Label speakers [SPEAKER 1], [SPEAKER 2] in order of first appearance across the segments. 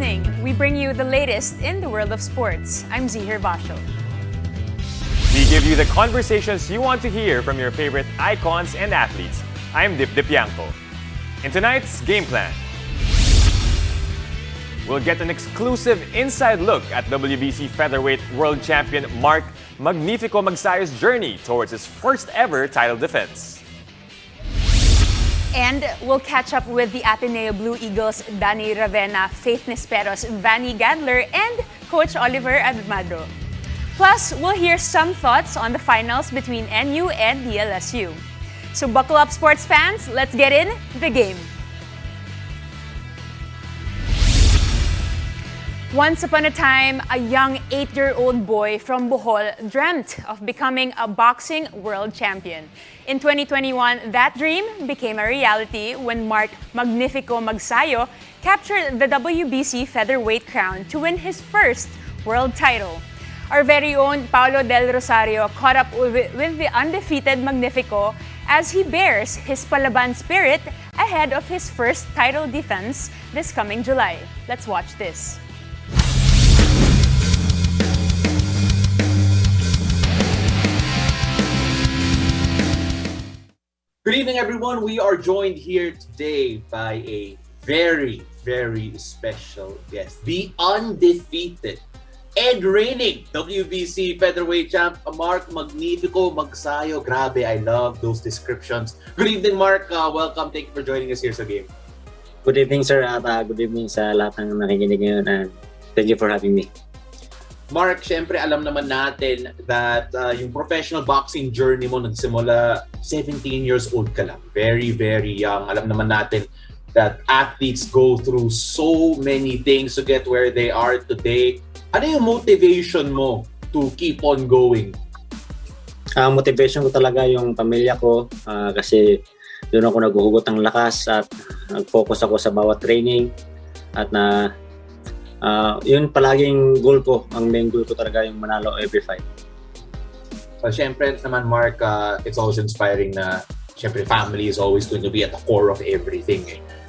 [SPEAKER 1] listening. We bring you the latest in the world of sports. I'm Zihir Basho.
[SPEAKER 2] We give you the conversations you want to hear from your favorite icons and athletes. I'm Dip Dipianco. In tonight's game plan, we'll get an exclusive inside look at WBC Featherweight World Champion Magnifico Magsayo's journey towards his first ever title defense.
[SPEAKER 1] And we'll catch up with the Ateneo Blue Eagles, Dani Ravena, Faith Nisperos, Vannie, Gandler, and Coach Oliver Almadro. Plus, we'll hear some thoughts on the finals between NU and DLSU. So buckle up, sports fans. Let's get in the game. Once upon a time, a young 8-year-old boy from Bohol dreamt of becoming a boxing world champion. In 2021, that dream became a reality when Magnifico Magsayo captured the WBC Featherweight crown to win his first world title. Our very own Paulo Del Rosario caught up with the undefeated Magnifico as he bears his palaban spirit ahead of his first title defense this coming July. Let's watch this.
[SPEAKER 3] Good evening, everyone. We are joined here today by a very, very special guest. The undefeated and reigning WBC Featherweight champ, Magnifico Magsayo. Grabe, I love those descriptions. Good evening, Mark. Welcome. Thank you for joining us here sa game.
[SPEAKER 4] Good evening, sir. Good evening sa lahat ng nakikinig ngayon, and thank you for having me.
[SPEAKER 3] Mark, syempre alam naman natin that yung professional boxing journey mo nagsimula 17 years old ka lang. Very, very young. Alam naman natin that athletes go through so many things to get where they are today. Ano yung motivation mo to keep on going?
[SPEAKER 4] Motivation ko talaga yung pamilya ko kasi doon ako naghuhugot ng lakas at nag-focus ako sa bawat training at yun palaging goal ko. Ang main goal ko talaga yung manalo every fight.
[SPEAKER 3] So, syempre naman, Mark, it's always inspiring na syempre family is always going to be at the core of everything.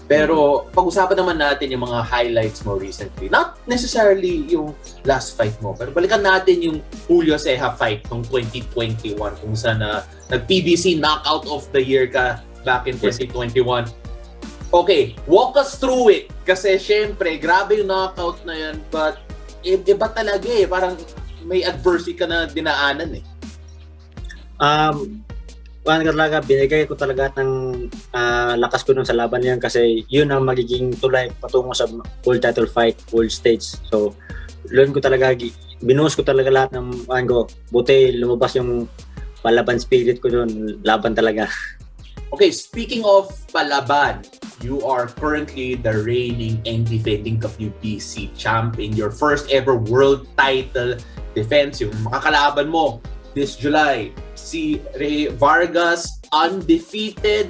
[SPEAKER 3] Pero pag-usapan naman natin yung mga highlights mo recently. Not necessarily yung last fight mo, pero balikan natin yung Julio Ceja fight ng 2021 kung saan nag-PBC knockout of the year ka back in 2021. Okay, walk us through it. Kasi syempre, grabe yung knockout na yan, but iba talaga parang may adversity ka na dinaanan
[SPEAKER 4] Binigay ko talaga ng lakas ko dun sa laban yan kasi yun ang magiging tulay patungo sa world title fight, world stage. So, doon ko talaga, binuhos ko talaga lahat ng ko. Buti lumabas yung palaban spirit ko dun, laban talaga.
[SPEAKER 3] Okay, speaking of palaban, you are currently the reigning and defending WBC champ in your first ever world title defense. Yung makakalaban mo this July, si Ray Vargas, undefeated,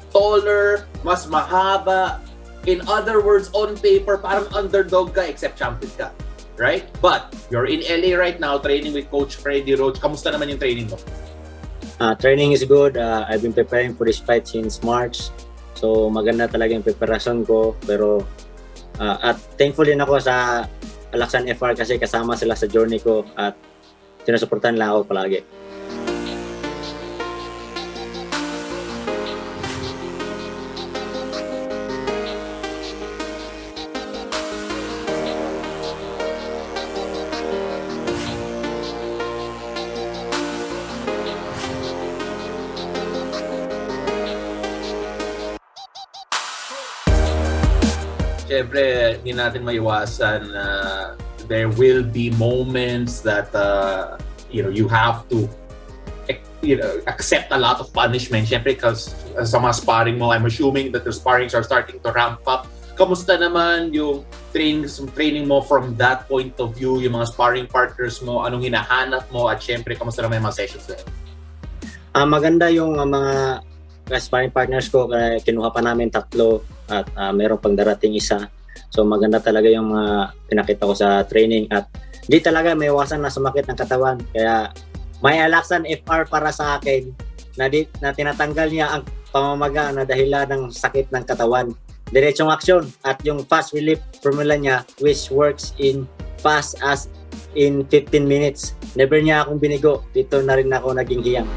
[SPEAKER 3] taller, mas mahaba. In other words, on paper, parang underdog ka except champion ka. Right? But you're in LA right now training with Coach Freddy Roach. Kamusta naman yung training mo?
[SPEAKER 4] Training is good. I've been preparing for this fight since March. So maganda talaga yung preparasyon ko. Pero at thankful din ako sa Alaksan FR kasi kasama sila sa journey ko at sinusuportahan lang ako palagi.
[SPEAKER 3] Siyempre, hindi natin maiwasan na there will be moments that you have to accept a lot of punishment. Siyempre, because sa mga sparring mo, I'm assuming that the sparrings are starting to ramp up. Kamusta naman yung training mo from that point of view, yung mga sparring partners mo, anong hinahanap mo, at siyempre, kamusta naman yung mga sessions na?
[SPEAKER 4] Maganda yung mga sparring partners ko, kinuha pa namin 3 at mayroong pang darating isa. So maganda talaga yung mga pinakita ko sa training at di talaga may iwasan na sumakit ng katawan. Kaya may Alaksan FR para sa akin na tinatanggal niya ang pamamaga na dahilan ng sakit ng katawan. diretsong aksyon at yung fast relief formula niya which works in fast as in 15 minutes. Never niya akong binigo. Dito na rin ako naging hiyang.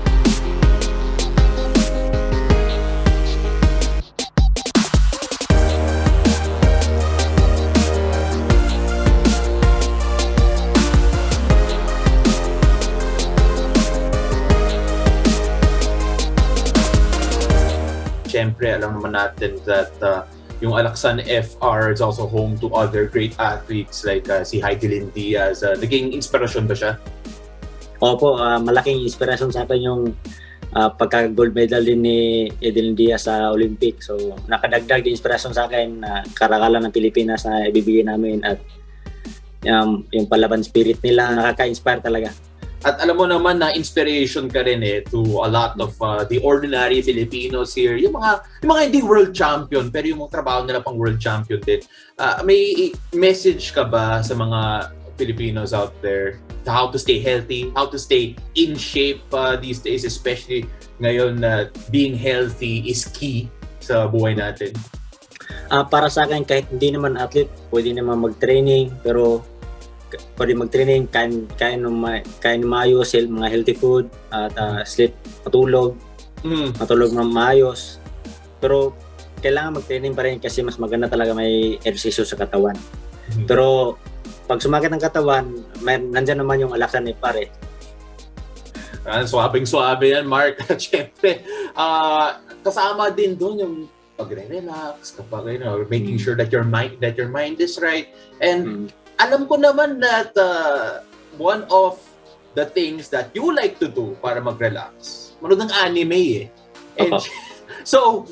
[SPEAKER 3] Siyempre, alam naman natin that yung Alaksan FR is also home to other great athletes like si Heidelin Diaz. Naging inspirasyon ba siya?
[SPEAKER 4] Opo, malaking inspirasyon sa akin yung pagka-gold medal din ni Heidelin Diaz sa Olympic. So, nakadagdag din inspirasyon sa akin na karakalan ng Pilipinas na ibibigay namin at yung palaban spirit nila, nakaka-inspire talaga.
[SPEAKER 3] At alam mo naman na inspiration ka rin to a lot of the ordinary Filipinos here. Yung mga hindi world champion pero yung mga trabaho nila pang world champion din. May message ka ba sa mga Filipinos out there to how to stay healthy, how to stay in shape these days, especially ngayon na being healthy is key sa buhay natin?
[SPEAKER 4] Para sa akin, kahit hindi naman athlete, pwede naman mag-training pero pwede mag-training, kain ng maayos, mga healthy food, at sleep, matulog ng maayos. Pero kailangan mag-training pa rin kasi mas maganda talaga may ehersisyo sa katawan. Pero pag sumakit ng katawan, nandyan naman yung alaksan ni pare.
[SPEAKER 3] Swabing-swabe yan, Mark. Siyempre, kasama din doon yung pagre-relax, kapag making sure that your mind is right. And alam ko naman that one of the things that you like to do para mag-relax, manood ng anime And so,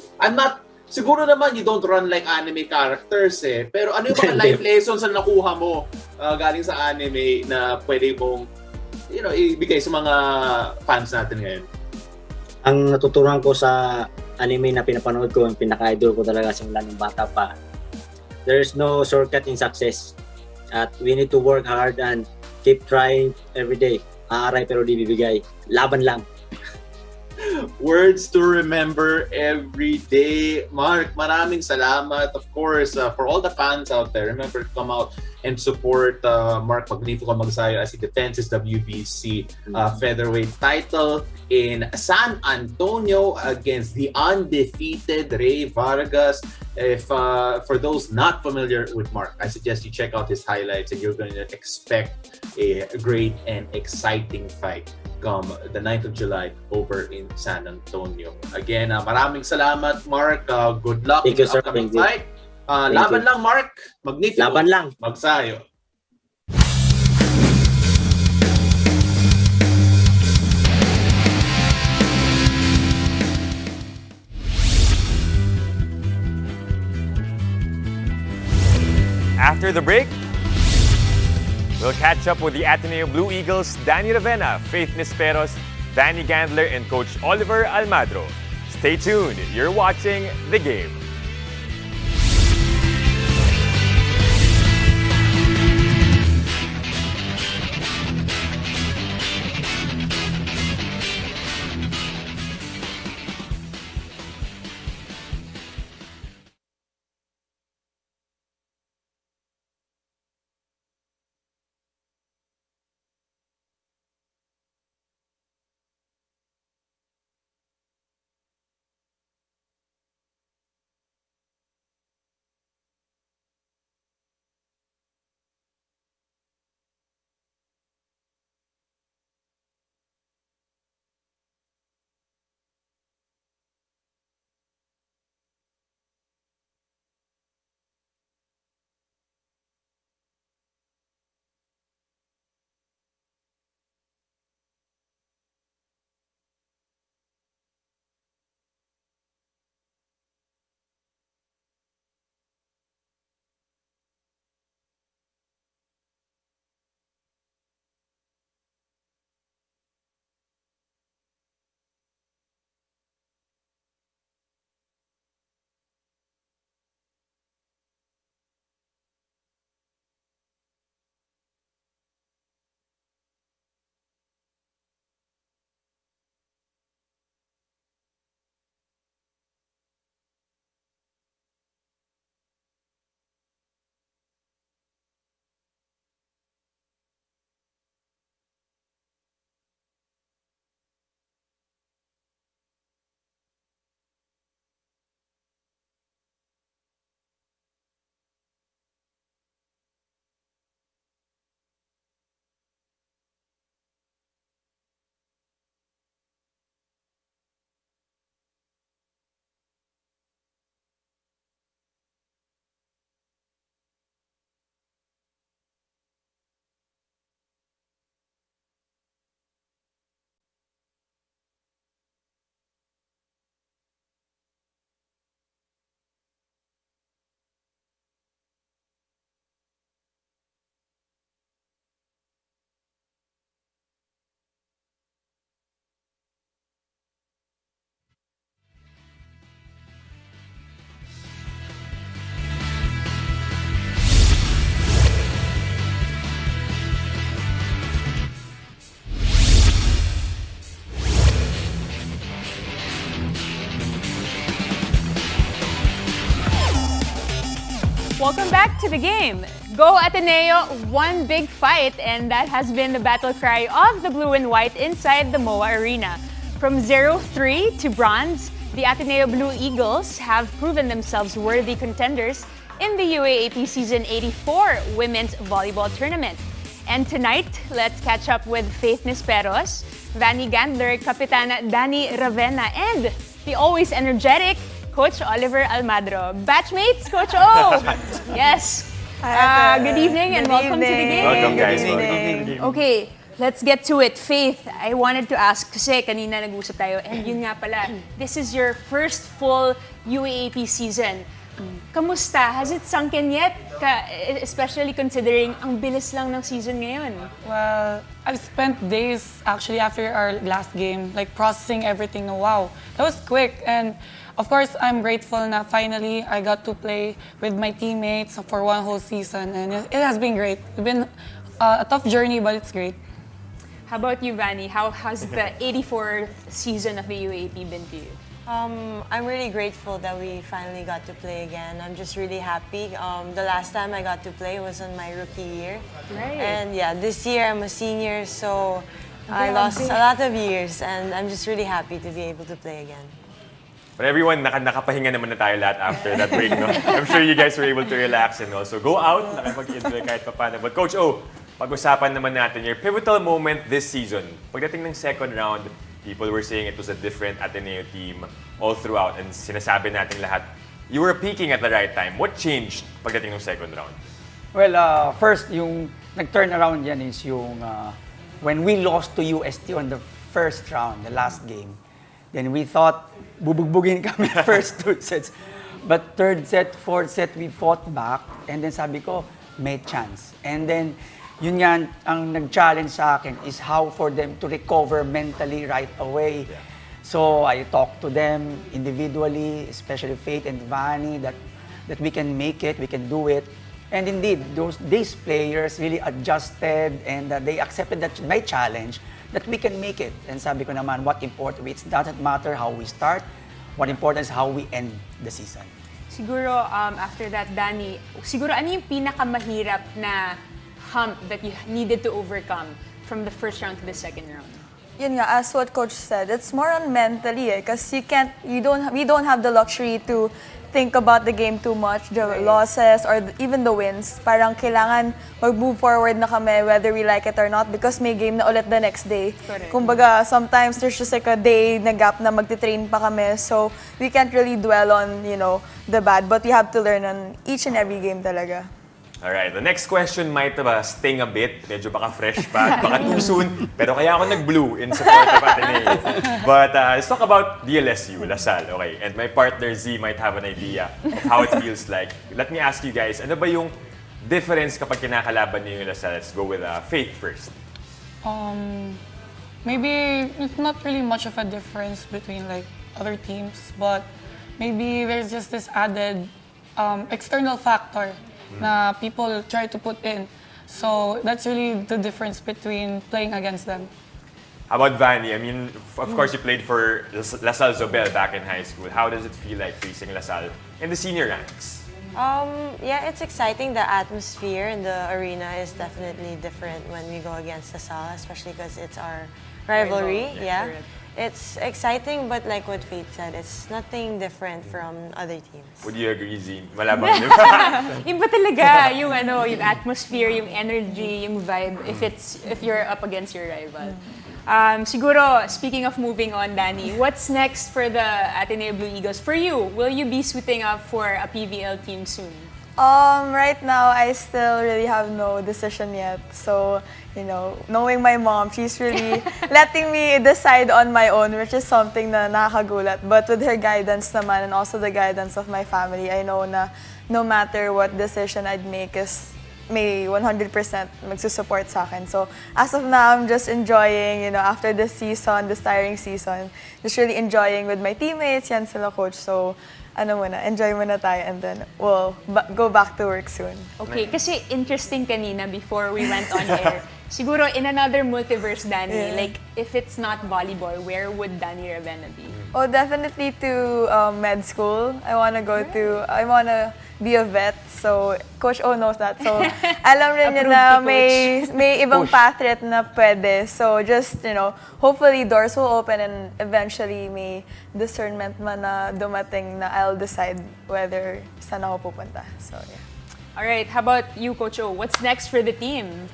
[SPEAKER 3] siguro naman you don't run like anime characters pero ano yung mga life lessons na nakuha mo galing sa anime na pwede mong ibigay sa mga fans natin ngayon?
[SPEAKER 4] Ang natutunan ko sa anime na pinapanood ko, yung pinaka-idol ko talaga simula ng bata pa, there's no shortcut in success. At we need to work hard and keep trying every day. Aaray pero di bibigay. Laban lang.
[SPEAKER 3] Words to remember every day. Mark, maraming salamat. Of course, for all the fans out there, remember to come out and support Mark Magnifico Magsayo as he defends his WBC Featherweight title in San Antonio against the undefeated Ray Vargas. If for those not familiar with Mark, I suggest you check out his highlights and you're going to expect a great and exciting fight come the 9th of July over in San Antonio. Again, maraming salamat, Mark. Good luck in the upcoming fight. Laban lang, Mark. Magnifico.
[SPEAKER 4] Laban lang.
[SPEAKER 3] Magsayo.
[SPEAKER 2] After the break, we'll catch up with the Ateneo Blue Eagles, Dani Ravena, Faith Nisperos, Vannie Gandler, and Coach Oliver Almadro. Stay tuned. You're watching The Game.
[SPEAKER 1] Welcome back to the game. Go Ateneo, one big fight, and that has been the battle cry of the blue and white inside the MOA Arena. From 0-3 to bronze, the Ateneo Blue Eagles have proven themselves worthy contenders in the UAAP Season 84 Women's Volleyball Tournament. And tonight, let's catch up with Faith Nisperos, Vannie Gandler, Kapitan Dani Ravena, and the always energetic Coach Oliver Almadro. Batchmates, Coach O! Yes. Good evening and welcome to the game.
[SPEAKER 2] Welcome, guys.
[SPEAKER 5] Good
[SPEAKER 2] Welcome.
[SPEAKER 5] evening.
[SPEAKER 1] Okay, let's get to it. Faith, I wanted to ask, kasi kanina nag-usap tayo, and yun nga pala, this is your first full UAAP season. Kamusta? Has it sunk in yet? Especially considering ang bilis lang ng season ngayon.
[SPEAKER 5] Well, I've spent days actually after our last game, like processing everything. Wow, that was quick. And of course, I'm grateful na finally I got to play with my teammates for one whole season. And it has been great. It's been a tough journey, but it's great.
[SPEAKER 1] How about you, Vannie? How has the 84th season of the UAAP been to you?
[SPEAKER 6] I'm really grateful that we finally got to play again. I'm just really happy. The last time I got to play was on my rookie year.
[SPEAKER 1] Right.
[SPEAKER 6] And yeah, this year I'm a senior, so I lost a lot of years, and I'm just really happy to be able to play again.
[SPEAKER 2] But everyone, nakapahinga naman na tayo lahat after that break, no? I'm sure you guys were able to relax and also go out, nakapag-enjoy kahit pa paano. But Coach O, pag-usapan naman natin your pivotal moment this season. Pagdating ng second round, people were saying it was a different Ateneo team all throughout, and sinasabi natin lahat, you were peaking at the right time. What changed pagdating ng second round?
[SPEAKER 7] Well, first, yung nag-turn around yan is yung when we lost to UST on the first round, the last game. Then we thought, bubugbugin kami first two sets. But third set, fourth set, we fought back. And then sabi ko, may chance. And then, yun nga, ang nag-challenge sa akin is how for them to recover mentally right away.
[SPEAKER 2] Yeah.
[SPEAKER 7] So I talked to them individually, especially Faith and Vannie, that we can make it, we can do it. And indeed, these players really adjusted and they accepted that my challenge, that we can make it. And sabi ko naman, what important, it doesn't matter how we start, what important is how we end the season.
[SPEAKER 1] Siguro, after that, Dani, siguro ano yung pinakamahirap na hump that you needed to overcome from the first round to the second round?
[SPEAKER 8] Yun nga, as what Coach said, it's more on mentally because we don't have the luxury to think about the game too much, the losses or even the wins. Parang kailangan mag-move forward na kami whether we like it or not because may game na ulit the next day.
[SPEAKER 1] Correct.
[SPEAKER 8] Kumbaga, sometimes there's just like a day na gap na magti-train pa kami. So, we can't really dwell on, the bad. But we have to learn on each and every game talaga.
[SPEAKER 2] Alright, the next question might sting a bit. Medyo baka fresh pa, baka too soon. Pero kaya ako nag-blue in support of Ateneo. But let's talk about DLSU, Lasal. Okay, and my partner Z might have an idea of how it feels like. Let me ask you guys, ano ba yung difference kapag kinakalaban niyo yung Lasal? Let's go with Faith first.
[SPEAKER 5] Maybe it's not really much of a difference between like other teams, but maybe there's just this added external factor na people try to put in. So that's really the difference between playing against them.
[SPEAKER 2] How about Vannie? I mean, of course you played for Lasal Zobel back in high school. How does it feel like facing Lasal in the senior ranks?
[SPEAKER 6] Yeah, it's exciting. The atmosphere in the arena is definitely different when we go against Lasal, especially because it's our rivalry. Yeah. It's exciting, but like what Faith said, it's nothing different from other teams.
[SPEAKER 2] Would you agree, Z? Malabang, di ba?
[SPEAKER 1] Iba talaga yung yung atmosphere, yung energy, yung vibe if you're up against your rival. Siguro, speaking of moving on, Dani, what's next for the Ateneo Blue Eagles? For you, will you be suiting up for a PVL team soon?
[SPEAKER 8] Right now, I still really have no decision yet. So, knowing my mom, she's really letting me decide on my own, which is something na nakakagulat. But with her guidance naman and also the guidance of my family, I know na no matter what decision I'd make may 100% magsusupport sa akin. So, as of now, I'm just enjoying, after this season, this tiring season, just really enjoying with my teammates, yan sila coach. So, enjoy muna tayo and then we'll go back to work soon.
[SPEAKER 1] Okay, kasi interesting kanina before we went on air, Siguro in another multiverse, Dani,
[SPEAKER 8] Yeah.
[SPEAKER 1] like if it's not volleyball, where would Dani Ravena be?
[SPEAKER 8] Oh, definitely to med school. I wanna be a vet. So, Coach O knows that. So, alam rin niya na may ibang path rin na pwede. So, just, hopefully doors will open and eventually may discernment man na dumating na I'll decide whether saan ako pupunta. So, yeah.
[SPEAKER 1] All right, how about you, Coach O? What's next for the team?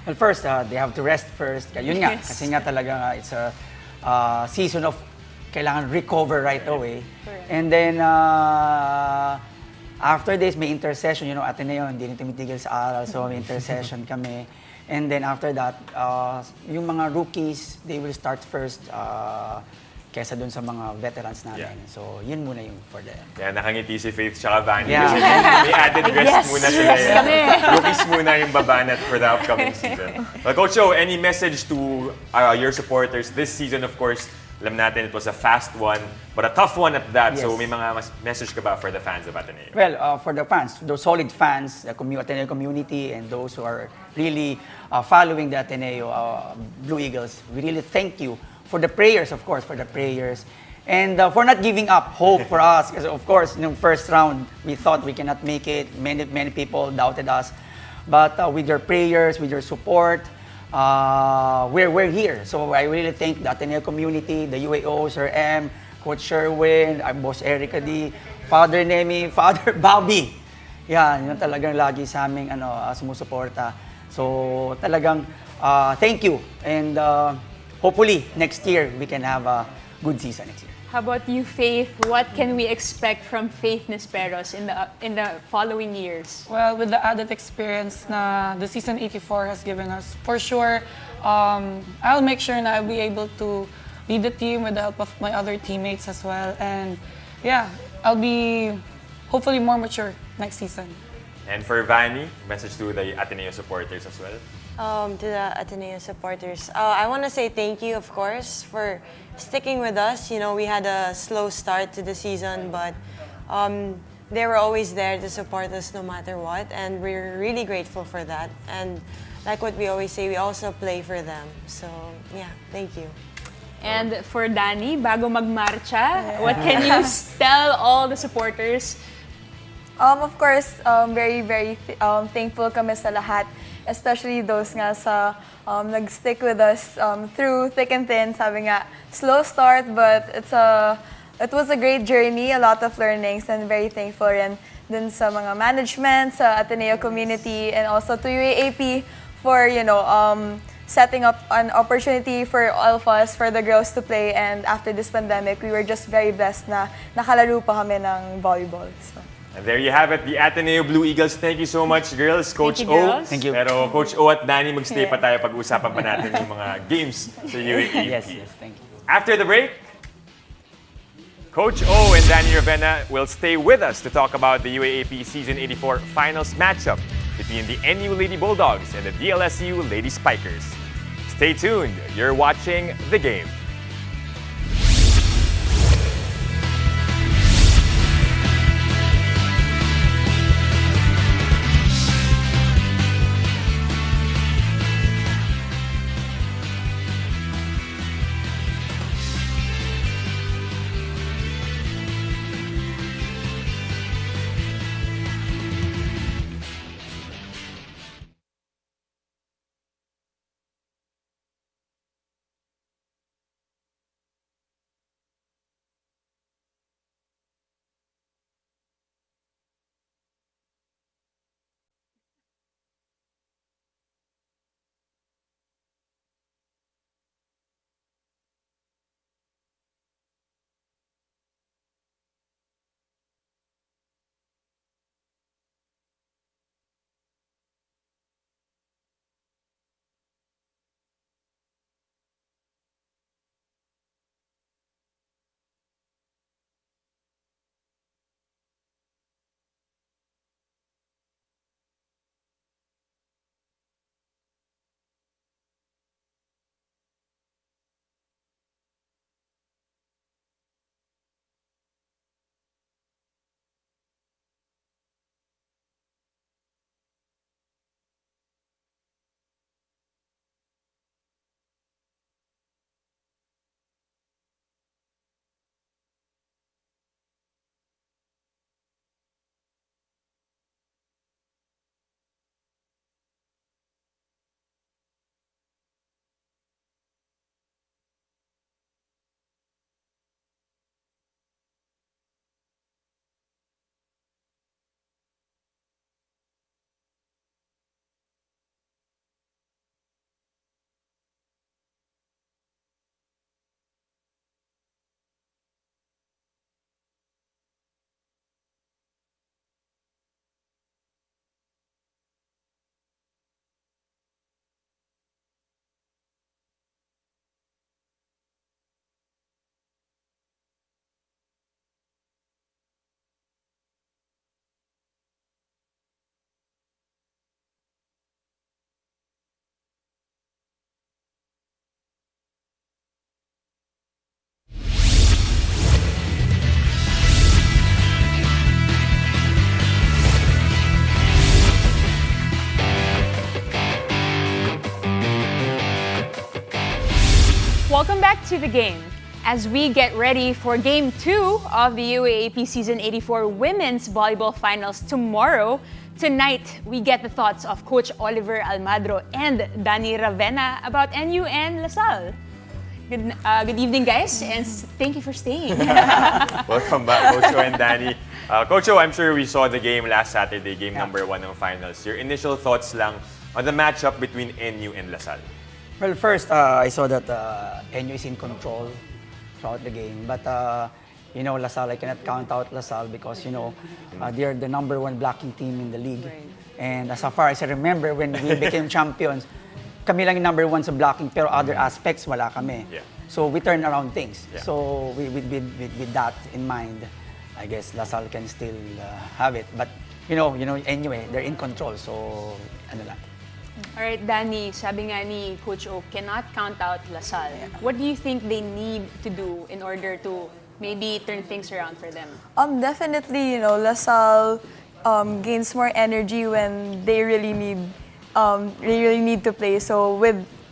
[SPEAKER 7] Well, first, they have to rest first. Yun nga,
[SPEAKER 1] Yes.
[SPEAKER 7] kasi nga talaga it's a season of kailangan recover right away.
[SPEAKER 1] Correct.
[SPEAKER 7] And then, after this, may intercession. Ateneo, hindi rin tumitigil sa aral. So, may intercession kami. And then after that, yung mga rookies, they will start first kesa dun sa mga veterans namin.
[SPEAKER 2] Yeah.
[SPEAKER 7] So, yun muna yung for them.
[SPEAKER 2] Kaya nakangiti si Faith tsaka Vannie.
[SPEAKER 7] Yeah.
[SPEAKER 2] Kasi may added rest
[SPEAKER 1] Yes,
[SPEAKER 2] muna sila.
[SPEAKER 1] yes kami.
[SPEAKER 2] Rookies muna yung babanat for the upcoming season. Well, Coach O, any message to your supporters this season? Of course, alam natin it was a fast one, but a tough one at that.
[SPEAKER 7] Yes.
[SPEAKER 2] So may mga message ka ba for the fans of Ateneo?
[SPEAKER 7] Well, for the fans, those solid fans, the Ateneo community, and those who are really following the Ateneo Blue Eagles, we really thank you for the prayers, of course, for the prayers, and for not giving up hope for us. Because of course, in the first round, we thought we cannot make it. Many people doubted us, but with your prayers, with your support, we're here. So I really thank the Ateneo community, the UAO, Sir M, Coach Sherwin, our boss Erica D, Father Nemi, Father Bobby. Yan, yun talagang lagi sa aming sumusuporta. So talagang thank you, and hopefully next year we can have a good season next year.
[SPEAKER 1] How about you, Faith? What can we expect from Faith Nisperos in the following years?
[SPEAKER 5] Well, with the added experience na the season 84 has given us, for sure, I'll make sure na I'll be able to lead the team with the help of my other teammates as well. And yeah, I'll be hopefully more mature next season.
[SPEAKER 2] And for Vannie, message to the Ateneo supporters as well?
[SPEAKER 6] To the Ateneo supporters, I want to say thank you, of course, for sticking with us. We had a slow start to the season, but they were always there to support us no matter what, and we're really grateful for that. And like what we always say, we also play for them. So yeah, thank you.
[SPEAKER 1] And for Dani, bago magmarcha, what can you tell all the supporters?
[SPEAKER 8] Of course, very, very thankful kami sa lahat, especially those nga sa nag-stick with us through thick and thin. Sabi nga, slow start, but it was a great journey, a lot of learnings, and very thankful rin dun sa mga management, sa Ateneo community, and also to UAAP for, setting up an opportunity for all of us, for the girls to play. And after this pandemic, we were just very blessed na nakalaro pa kami ng volleyball. So.
[SPEAKER 2] And there you have it, the Ateneo Blue Eagles. Thank you so much, girls. Coach
[SPEAKER 1] Thank you,
[SPEAKER 2] O.
[SPEAKER 1] girls.
[SPEAKER 7] Thank you.
[SPEAKER 2] Pero Coach O at Dani, magstay pa tayo pag-usapan pa natin yung mga games sa UAAP.
[SPEAKER 7] Yes, thank you.
[SPEAKER 2] After the break, Coach O and Dani Ravena will stay with us to talk about the UAAP Season 84 Finals matchup between the NU Lady Bulldogs and the DLSU Lady Spikers. Stay tuned. You're watching The Game.
[SPEAKER 1] Welcome back to the game. As we get ready for Game 2 of the UAAP Season 84 Women's Volleyball Finals tomorrow, tonight we get the thoughts of Coach Oliver Almadro and Dani Ravena about NU and LaSalle. Good evening, guys, and thank you for staying.
[SPEAKER 2] Welcome back, Coach O and Dani. Coach O, I'm sure we saw the game last Saturday, game number 1 ng finals. Your initial thoughts lang on the matchup between NU and LaSalle?
[SPEAKER 7] Well, first, I saw that NU is in control throughout the game. But, LaSalle, I cannot count out LaSalle because, they are the number 1 blocking team in the league. Right. And as far as I remember, when we became champions, kami lang yung number 1 sa blocking, pero other aspects, wala kami.
[SPEAKER 2] Yeah.
[SPEAKER 7] So, we turn around things.
[SPEAKER 2] Yeah.
[SPEAKER 7] So, with that in mind, I guess LaSalle can still have it. But, anyway, they're in control. So, ano lang.
[SPEAKER 1] Alright, Dani, sabi nga ni Coach O, cannot count out LaSalle. What do you think they need to do in order to maybe turn things around for them?
[SPEAKER 8] Definitely, LaSalle gains more energy when they really need to play. So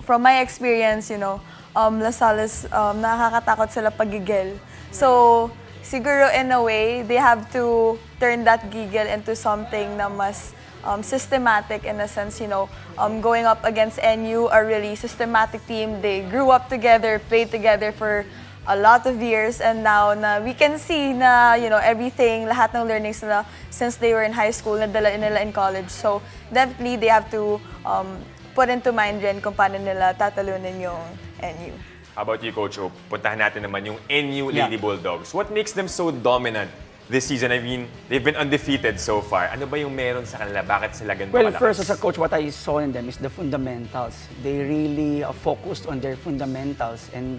[SPEAKER 8] from my experience, LaSalle is nakakatakot sila pag-gigil. So siguro in a way, they have to turn that gigil into something na mas systematic in a sense, going up against NU, a really systematic team. They grew up together, played together for a lot of years, and now na we can see na, everything, lahat ng learnings nila since they were in high school, nadala nila in college. So definitely they have to put into mind rin kung paano nila tatalunin yung NU.
[SPEAKER 2] How about you, Coach O? Puntahan natin naman yung NU Lady Bulldogs. What makes them so dominant this season? I mean, they've been undefeated so far. Ano ba yung meron sa kanila? Bakit sila ganito
[SPEAKER 7] Well,
[SPEAKER 2] kalakas?
[SPEAKER 7] first as a coach, what I saw in them is the fundamentals. They really are focused on their fundamentals, and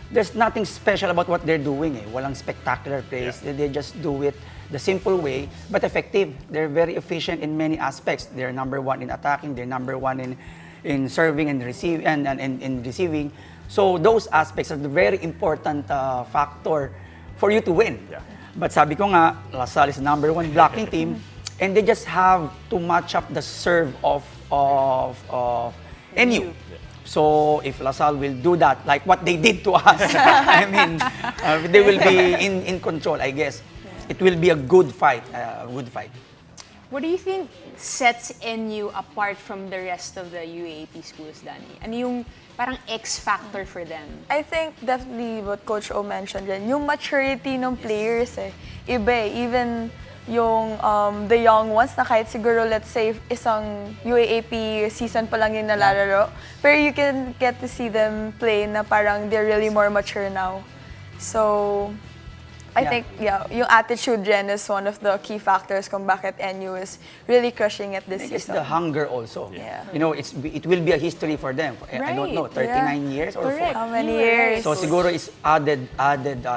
[SPEAKER 7] there's nothing special about what they're doing. Walang spectacular plays.
[SPEAKER 2] Yeah.
[SPEAKER 7] They just do it the simple way, but effective. They're very efficient in many aspects. They're number 1 in attacking. They're number 1 in serving and receiving. So those aspects are the very important factor for you to win.
[SPEAKER 2] Yeah.
[SPEAKER 7] But sabi ko nga, LaSalle is the number 1 blocking team, and they just have to match up the serve of NU. So if LaSalle will do that, like what they did to us, I mean, they will be in control, I guess. It will be a good fight,
[SPEAKER 1] What do you think sets NU apart from the rest of the UAAP schools, Dani? Ano yung parang X factor for them?
[SPEAKER 8] I think definitely what Coach O mentioned din, yung maturity ng players iba even yung the young ones na kahit siguro let's say isang UAAP season pa lang yung nalalaro, pero you can get to see them play na parang they're really more mature now. So I think, yung attitude rin is one of the key factors kung bakit NU is really crushing it this
[SPEAKER 7] It's
[SPEAKER 8] season.
[SPEAKER 7] the hunger also.
[SPEAKER 8] Yeah.
[SPEAKER 7] It will be a history for them. I don't know, 39 years or
[SPEAKER 1] Correct.
[SPEAKER 7] 4.
[SPEAKER 8] How many years?
[SPEAKER 7] So siguro is added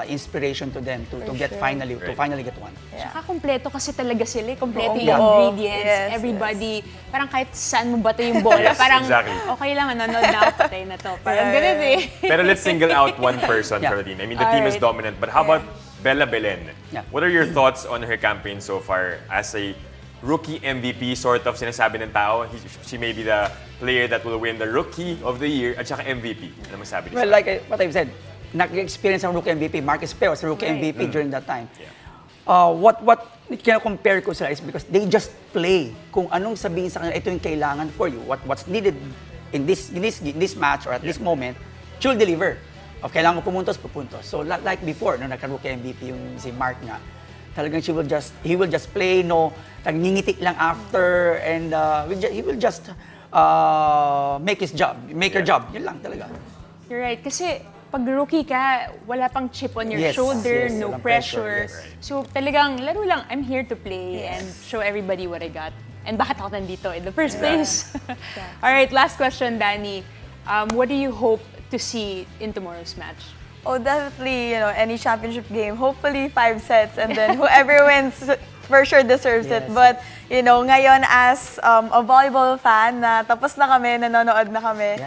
[SPEAKER 7] inspiration to them to get finally get one.
[SPEAKER 1] Tsaka kompleto kasi talaga sila. Kompleto
[SPEAKER 8] Oo.
[SPEAKER 1] yung ingredients.
[SPEAKER 8] Yes,
[SPEAKER 1] Everybody, parang kahit saan mo bato yung bola,
[SPEAKER 2] Yes,
[SPEAKER 1] parang
[SPEAKER 2] exactly.
[SPEAKER 1] okay lang, manonood na ako, patay na to. Parang ganun eh.
[SPEAKER 2] Pero let's single out one person for the team. I mean, the team is
[SPEAKER 1] Alright.
[SPEAKER 2] dominant, but how about Bella Belen?
[SPEAKER 7] Yeah.
[SPEAKER 2] What are your thoughts on her campaign so far as a rookie MVP, sort of sinasabi ng tao? She may be the player that will win the Rookie of the Year at saka MVP. Ano masabi niyo?
[SPEAKER 7] Well, like what I've said, nag-experience ang rookie MVP, Marcus Peos, rookie
[SPEAKER 1] Right.
[SPEAKER 7] MVP during that time.
[SPEAKER 2] Yeah.
[SPEAKER 7] What kina-compare ko sila is because they just play. Kung anong sabihin sa kanila, ito yung kailangan for you. What's needed in this match or at this moment, she'll deliver. Of kailangan ko pupuntos. So like before, no, nagka-rookie MVP yung si Mark nga, talagang he will just play, nangingiti lang after, and he will just make her job. Yun lang talaga.
[SPEAKER 1] You're right. Kasi pag rookie ka, wala pang chip on your
[SPEAKER 7] Yes,
[SPEAKER 1] shoulder,
[SPEAKER 7] yes,
[SPEAKER 1] no
[SPEAKER 7] walang
[SPEAKER 1] pressure.
[SPEAKER 7] pressure, yes.
[SPEAKER 1] So talagang laro lang, I'm here to play and show everybody what I got. And bakit ako nandito in the first place? Alright, last question, Dani. What do you hope to see in tomorrow's match?
[SPEAKER 8] Oh, definitely, any championship game, hopefully 5 sets, and then whoever wins for sure deserves it.
[SPEAKER 7] Yes.
[SPEAKER 8] But, ngayon as a volleyball fan, na tapos na kami, nanonood na kami,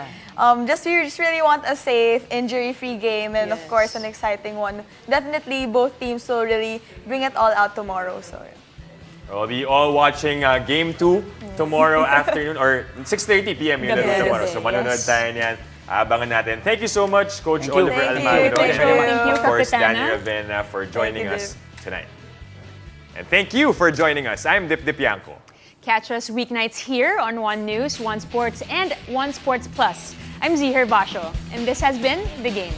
[SPEAKER 8] we just really want a safe, injury-free game, and of course, an exciting one. Definitely, both teams will really bring it all out tomorrow. So.
[SPEAKER 2] We'll be all watching Game 2 tomorrow afternoon or 6:30 p.m. yun
[SPEAKER 1] Gabi.
[SPEAKER 2] tomorrow. So manonood
[SPEAKER 1] Yes.
[SPEAKER 2] tayo niyan. Abangan natin. Thank you so much, Coach
[SPEAKER 7] Thank you.
[SPEAKER 2] Oliver
[SPEAKER 1] Thank you.
[SPEAKER 2] Almadro.
[SPEAKER 1] Thank you.
[SPEAKER 2] And
[SPEAKER 1] Thank you,
[SPEAKER 2] of course,
[SPEAKER 1] Kapitana.
[SPEAKER 2] Dani Ravena for joining
[SPEAKER 1] Thank you,
[SPEAKER 2] us tonight. And thank you for joining us. I'm Dip Yanko.
[SPEAKER 1] Catch us weeknights here on One News, One Sports, and One Sports Plus. I'm Zihar Basho, and this has been The Game.